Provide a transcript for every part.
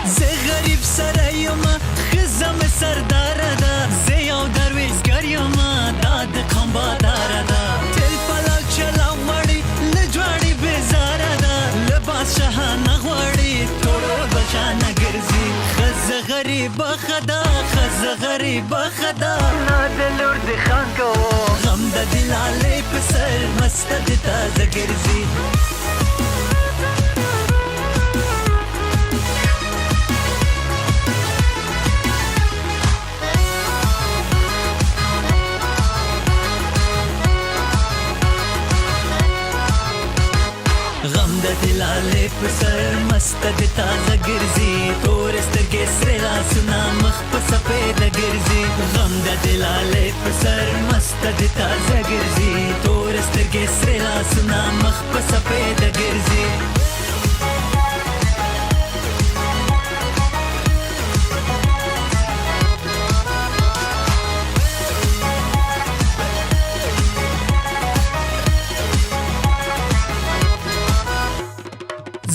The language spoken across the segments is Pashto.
زه غریب سره یم ښځه مې سرداره ده زه یو درویزګر یم دا د قوم باداره ده تل پلاک چلا غواړي له جوړې بېزاره ده له بادشاهانه غواړي ټول بچانه ګرځي ښځه غریبه ښه ده ښځه غریبه ښه ده نه د لور د خان کوو غم د دلالۍ په سر مسته د تازه ګرځي غم د دلالې په سر مسته د تازه ګرځي تورې سترګې سرې لاسونه مخ په سفیده ګرځي غم د دلالې په سر مسته د تازه ګرځي تورې سترګې سرې لاسونه مخ په سفیده ګرځي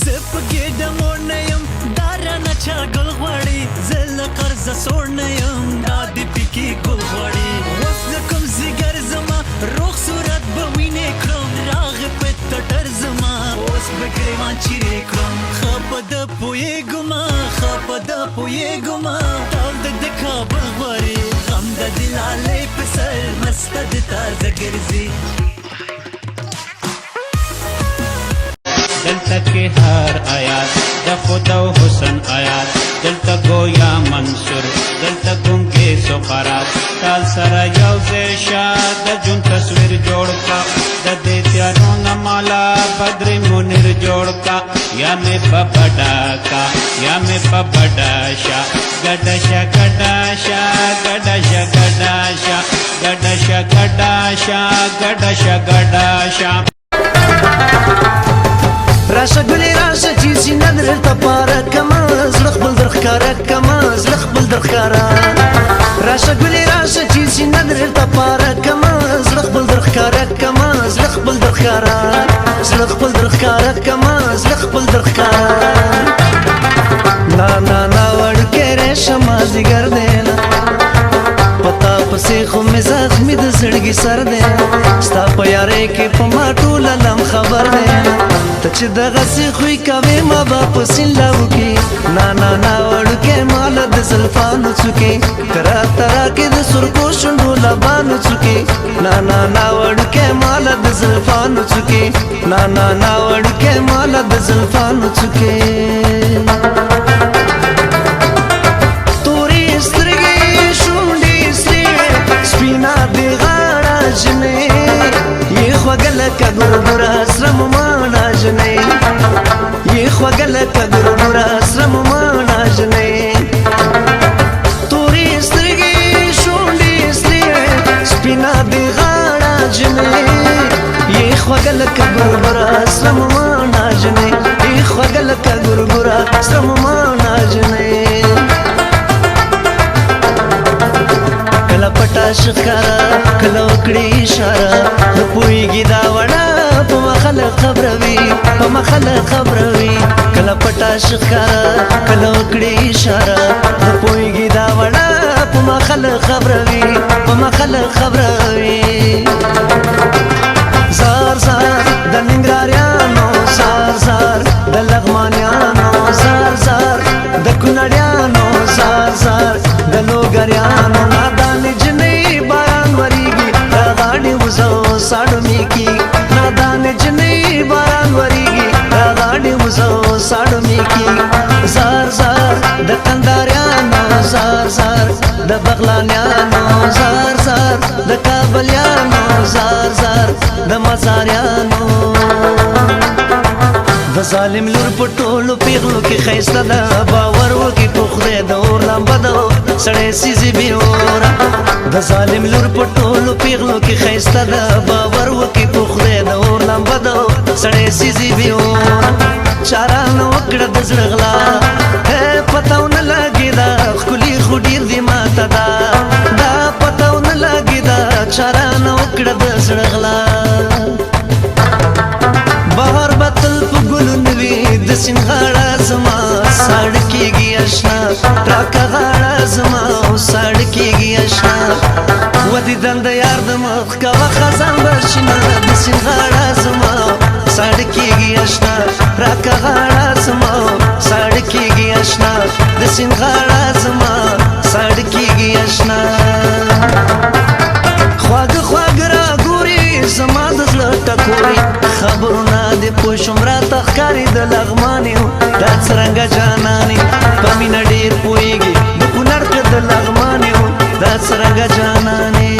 زه په ګېډه موړ نه یم دا رانه چا ګل غواړي زه له قرضه سوړ نه یم دا د پیکي ګل غواړي اوس د کوم ځیګر زما روغ صورت به وینې کړم راغې په ټټر زما اوس به ګریوان چیرې کړم ښه په ده پوهېږمه ښه په ده پوهېږمه ټول د کابل غواړي غم د دلالۍ په سر مسته د تازه ګرځي دلته کې هر آیات د خدا او حسن آیات دلته گویا منصور دلته کوم کې سقرات تال سره یو ځای شه د جون تصویر جوړ کا د دې تیارو نه مالا بدر منیر جوړ کا یا مې په بډا کا یا مې په بډا شا ګډا شا ګډا شا ګډا شا ګډا شا ګډا شا ګډا شا ګډا شا ګډا شا راشه ګلې راشه چې سینه درته پاره کمه زړه خپل در ښکاره کمه زړه خپل در ښکاره راشه ګلې راشه چې سینه درته پاره کمه زړه خپل در ښکاره کمه زړه خپل در ښکاره زړه خپل در ښکاره کمه زړه خپل در ښکاره نا نا نا وړکې ریشه مازدیګر دی نه پتا پسې خو مې زخمي د زړګي سر دی ستا په یارۍ کې په ما ټوله لم خبر دی ته چې دغسې خوی کوې ما به په سیند وکړي نا نا نا وړوکې ماله د زلفانو څوکې که راته راکې د سرکو شونډو لبانو څوکې نا نا نا وړوکې ماله د زلفانو څوکې نا نا نا وړوکې ماله د زلفانو څوکې تورې سترګې شونډې سرې سپینه دې غاړه جنې یې خوږه لکه ګورګوره سره مو ماڼه جنې یې خوږه لکه ګورګوره سره مو ماڼه جنې تورې سترګې شونډې سرې سپینه دې غاړه جنې یې خوږه لکه ګورګوره سره مو ماڼه جنې یې خوږه لکه ګورګوره سره مو ماڼه جنې کله پټه ښکاره کله وکړي اشاره نه پوهېږي دا وړه په مخله خبروي په مخله خبروي کله پټه ښکاره کله وکړي اشاره نه پوهېږي دا وړه په مخله خبروي په مخله خبروي زار زار د ننګرهاریانو زار زار د لغمانیانو زار زار د کونړیانو زار زار د لوګریانو نادانې جنې باران وریږي دا غاړې وزو ساړو میکي نادانې جنې باران وریږي دا غاړې وزو ساړو میکي زار زار د کندهاریانو زار زار د بغلانیانو زار زار د کابلیانو زار زار د مزاریانو د ظالم لور په ټولو پیغلو کې ښایسته ده باور وکړي په خدای د اور لمبه ده سړی سیزي بې اوره د ظالم لور په ټولو پیغلو کې ښایسته ده باور وکړي په خدای د اور لمبه ده سړی سیزي بې اوره چاره نه وکړه د زړه غلا پته ونه لګېده ښکلي خو ډېر دې ماته ده دا پته ونه لګېده چاره نه وکړه د زړه غلا بهار به تل په ګلو نه وي د سیند غاړه زما ساړه کېږي اشنا راکه غاړه زما او ساړه کېږي اشنا ودې دند یار د مخ کوه خزان بشینه د سیند غاړه زما ساړه کېږي اشنا راکه غاړه زما ساړه کېږي اشنا د سیند غاړه زما ساړه کېږي اشنا خواږه خواږه راګوري زما د زړه ټکوري خبرونه دې پوه شوم راته ښکاري د لغمانې دا څرنګه جانانې په مینه ډېر پوهېږي د کونړ که د لغمانې دا څرنګه جانانې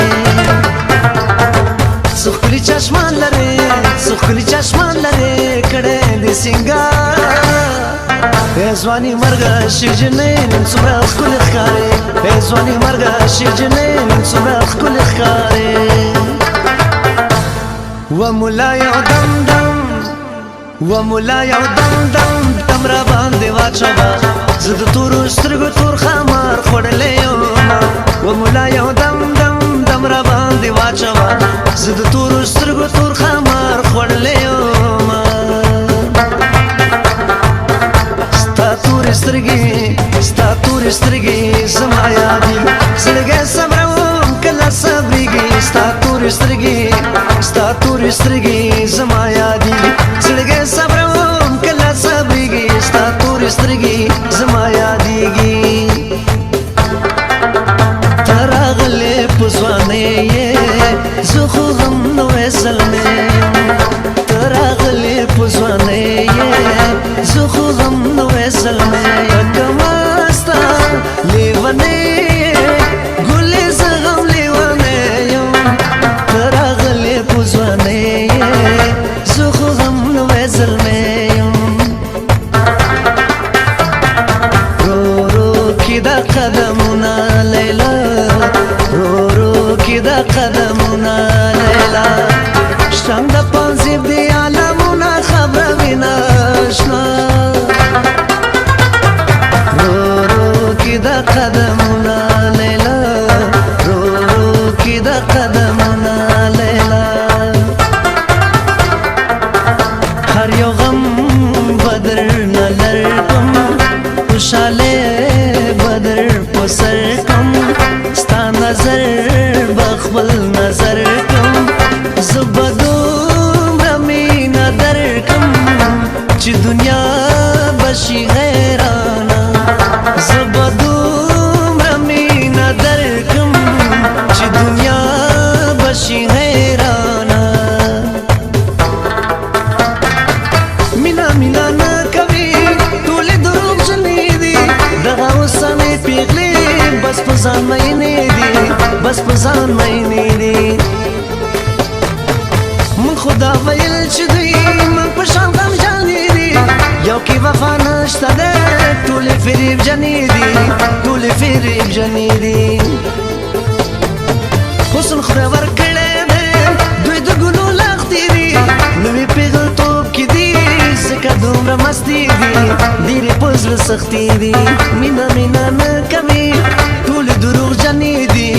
څه ښکلي چشمان لرې څه ښکلي چشمان لرې کړی دې سینګار ای ځواني مرګه شیرجنې نن څومره ښکلې ښکارې ای ځواني مرګه شیرجنې نن څومره ښکلې ښکارې و مولا یو دم دم و مولا یو دم دم دم را باندې واچوه زه د تورو سترګو تور خمار خوړلی یم و مولا یو دم دم دم را باندې واچوه زه د تورو سترګو تور خمار خوړلی یم ستا تورې سترګې زما یادي زړګی صبروم کله صبرېږي ستا تورې سترګې زما یادي زړګی صبروم کله صبرېږي ستا تورې سترګې زما یادېږي ته راغلې په ځوانۍ یې زه خو هم نوی زلمی یم ته راغلې په ځوانۍ یې زه خو هم نوی زلمی یم ستا لیونی ګلې زه هم لیونی یم ته راغلې په ځوانۍ زه خو هم نوی زلمی یم رو رو کې دا قدمونه لیلا رو رو کې دا قدمونه لیلا شرنګ د پنځیب دی عالمونه خبره وینه اشنا دا قدمونه لیلا رو رو کی دا قدمونه لیلا هر یو غم بدر نلرکم خوشاله بدر پسر کم ستا نظر بخبل نظر کم زبدوم رمین در کم چی دنیا بشی غیرانا زبدوم رمین در کم چی دنیا بشی حیرانا مینا مینا نکوی تولی دروغ جنی دی دغا وسانی پیغلی بس پزان مینی دی بس پزان مینی دی من خدا ویل چی دوی من پشان غم جانی دی یو کی وفا نشتا ده تولی فریب جنی دی تولی فریب جنی دی حسن خوره ورکڑی دی دوی دو گلو لختی دی نوی پیغل توب کی دی زکا دومره مستی دی دیری پزل سختی دی مینا مینا نکوی تولی دروغ جنی دی